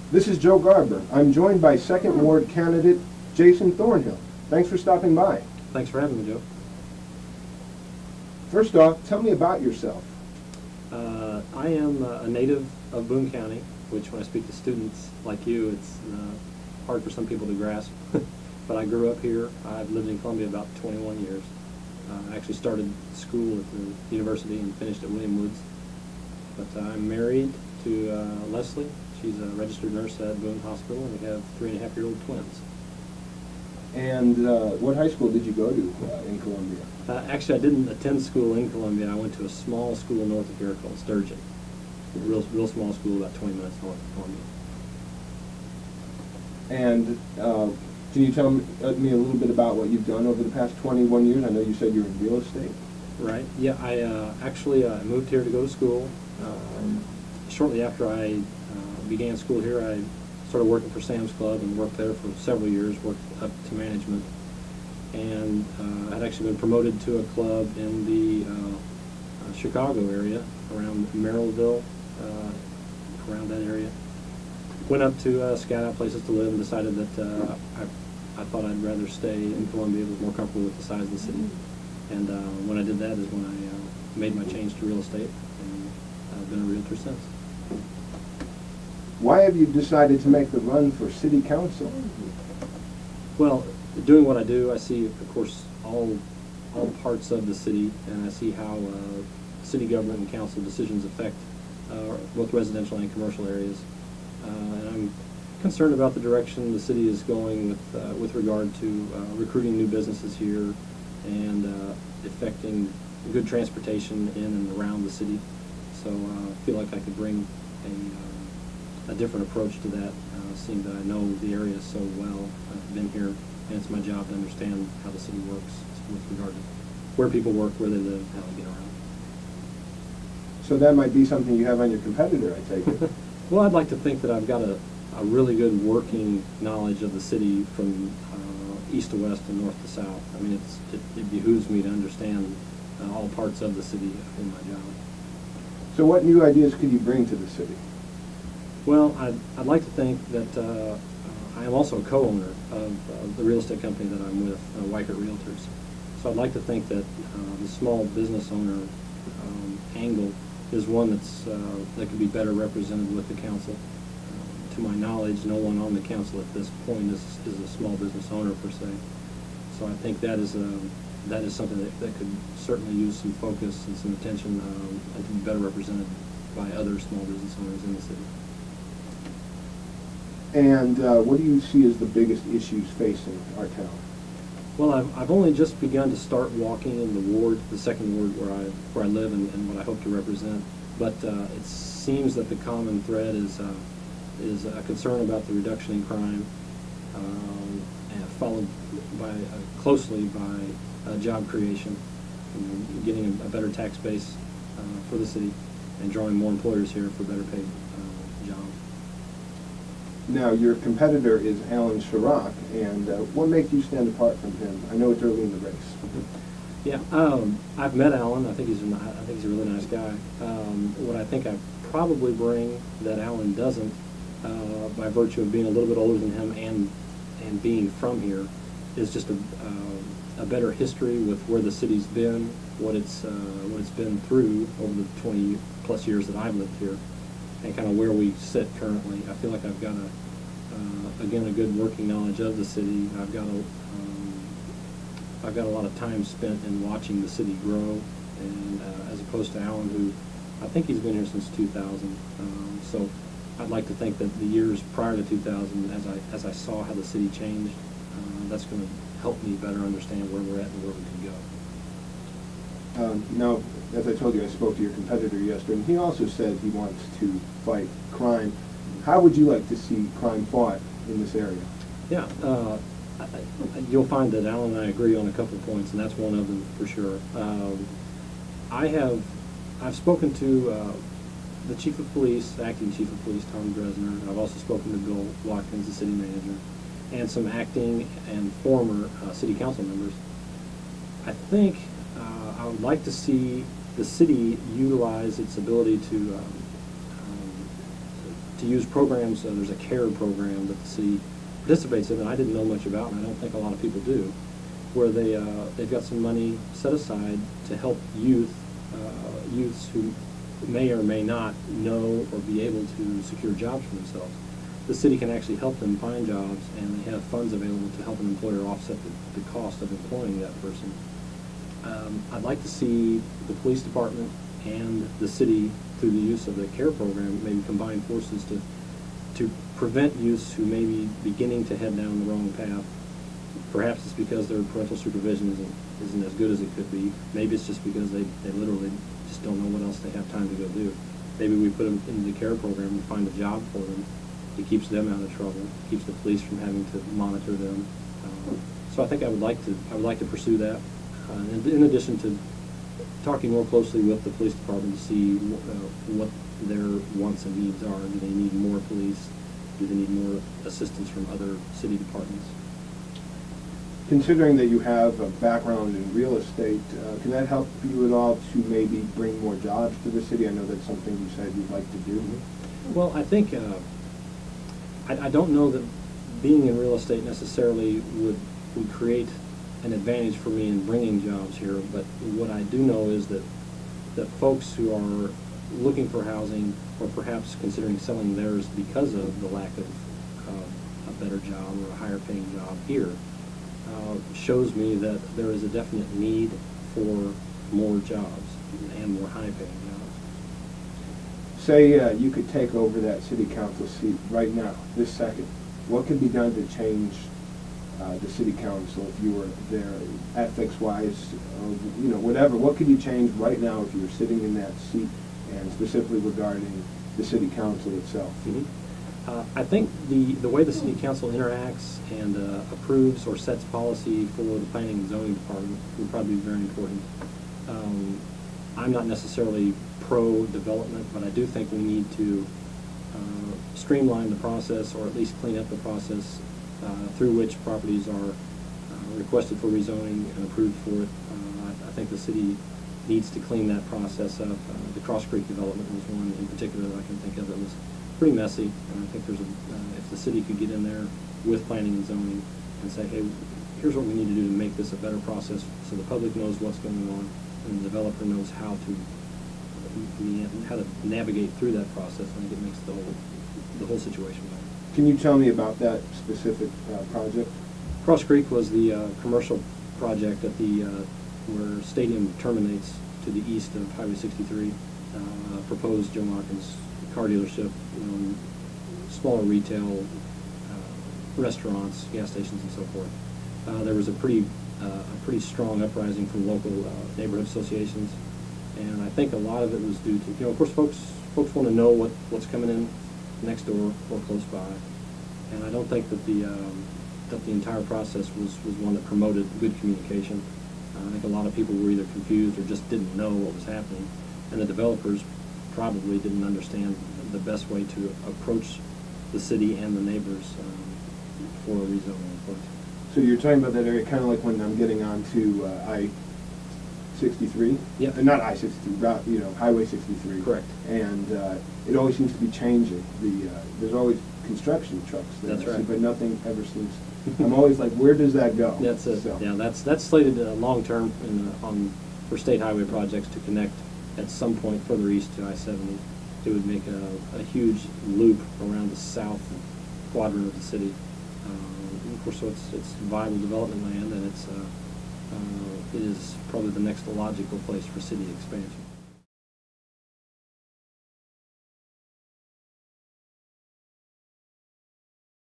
This is Joe Garber. I'm joined by 2nd Ward candidate Jason Thornhill. Thanks for stopping by. Thanks for having me, Joe. First off, tell me about yourself. I am a native of Boone County, which when I speak to students like you, it's hard for some people to grasp. But I grew up here. I've lived in Columbia about 21 years. I actually started school at the university and finished at William Woods. But I'm married to Leslie. She's a registered nurse at Boone Hospital, and we have 3.5-year-old twins. And what high school did you go to in Columbia? Actually, I didn't attend school in Columbia. I went to a small school north of here called Sturgeon. A real small school, about 20 minutes north of Columbia. And can you tell me a little bit about what you've done over the past 21 years? I know you said you're in real estate. Right. Yeah, I actually moved here to go to school. Shortly after I began school here, I started working for Sam's Club and worked there for several years, worked up to management. And I'd actually been promoted to a club in the Chicago area, around Merrillville, around that area. Went up to scout out places to live and decided that I thought I'd rather stay in Columbia. I was more comfortable with the size of the city. And when I did that is when I made my change to real estate, and I've been a realtor since. Why have you decided to make the run for city council? Well, doing what I do, I see, of course, all parts of the city, and I see how city government and council decisions affect both residential and commercial areas. And I'm concerned about the direction the city is going with regard to recruiting new businesses here and affecting good transportation in and around the city. So I feel like I could bring a different approach to that, seeing that I know the area so well. I've been here, and it's my job to understand how the city works with regard to where people work, where they live, how they get around. So that might be something you have on your competitor, I take it. Well, I'd like to think that I've got a really good working knowledge of the city from east to west and north to south. I mean, it behooves me to understand all parts of the city in my job. So what new ideas could you bring to the city? Well, I'd like to think that I am also a co-owner of the real estate company that I'm with, Weichert Realtors. So I'd like to think that the small business owner angle is one that could be better represented with the council. To my knowledge, no one on the council at this point is a small business owner per se. So I think that is something that could certainly use some focus and some attention and to be better represented by other small business owners in the city. And what do you see as the biggest issues facing our town? Well, I've only just begun to start walking in the ward, the 2nd ward where I live and what I hope to represent. But it seems that the common thread is a concern about the reduction in crime, and followed closely by job creation, getting a better tax base for the city, and drawing more employers here for better paid jobs. Now, your competitor is Allan Sharrock, and what makes you stand apart from him? I know it's early in the race. Yeah, I've met Allan. I think he's a really nice guy. What I think I probably bring that Allan doesn't, by virtue of being a little bit older than him and being from here, is just a better history with where the city's been, what it's been through over the 20+ years that I've lived here, and kind of where we sit currently. I feel like I've got again a good working knowledge of the city. I've got a lot of time spent in watching the city grow, and as opposed to Allan, who I think he's been here since 2000. So I'd like to think that the years prior to 2000, as I saw how the city changed, that's going to help me better understand where we're at and where we can go. Now, as I told you, I spoke to your competitor yesterday, and he also said he wants to fight crime. How would you like to see crime fought in this area? Yeah, you'll find that Allan and I agree on a couple of points, and that's one of them for sure. I've spoken to the Chief of Police, Acting Chief of Police, Tom Dresner. I've also spoken to Bill Watkins, the City Manager, and some acting and former City Council members. I think I would like to see the city utilize its ability to to use programs. There's a CARE program that the city participates in, and I didn't know much about, and I don't think a lot of people do, where they've got some money set aside to help youths who may or may not know or be able to secure jobs for themselves. The city can actually help them find jobs, and they have funds available to help an employer offset the cost of employing that person. I'd like to see the police department and the city, through the use of the CARE program, maybe combine forces to prevent youths who may be beginning to head down the wrong path. Perhaps it's because their parental supervision isn't as good as it could be. Maybe it's just because they literally just don't know what else they have time to go do. Maybe we put them into the CARE program and find a job for them. It keeps them out of trouble. It keeps the police from having to monitor them. So I think I would like to pursue that. In addition to talking more closely with the police department to see what their wants and needs are. Do they need more police? Do they need more assistance from other city departments? Considering that you have a background in real estate, can that help you at all to maybe bring more jobs to the city? I know that's something you said you'd like to do. Well, I think I don't know that being in real estate necessarily would create an advantage for me in bringing jobs here, but what I do know is that folks who are looking for housing, or perhaps considering selling theirs because of the lack of a better job or a higher paying job here, shows me that there is a definite need for more jobs and more high paying jobs. Say you could take over that city council seat right now, this second. What could be done to change the city council if you were there, ethics-wise, whatever? What could you change right now if you were sitting in that seat, and specifically regarding the city council itself? I think the way the city council interacts and approves or sets policy for the planning and zoning department would probably be very important. I'm not necessarily pro-development, but I do think we need to streamline the process, or at least clean up the process through which properties are requested for rezoning and approved for it. I think the city needs to clean that process up. The Cross Creek development was one in particular that I can think of that was pretty messy, and I think if the city could get in there with planning and zoning and say, hey, here's what we need to do to make this a better process so the public knows what's going on and the developer knows how to navigate through that process, I think it makes the whole situation better. Can you tell me about that specific project? Cross Creek was the commercial project at where Stadium terminates to the east of Highway 63. Proposed Joe Hawkins car dealership, smaller retail, restaurants, gas stations, and so forth. There was a pretty strong uprising from local neighborhood associations, and I think a lot of it was due to, of course, folks want to know what's coming in next door or close by, and I don't think that the entire process was one that promoted good communication. I think a lot of people were either confused or just didn't know what was happening, and the developers probably didn't understand the best way to approach the city and the neighbors for a rezoning request. So you're talking about that area kind of like when I'm getting onto I-63? Yeah. Not I-63, Highway 63. Correct. And it always seems to be changing. There's always construction trucks there. That's right. But nothing ever seems. I'm always like, where does that go? That's it. So. Yeah, that's slated long term for state highway projects to connect at some point further east to I-70. It would make a huge loop around the south quadrant of the city. Of course, so it's viable development land, and it is probably the next logical place for city expansion.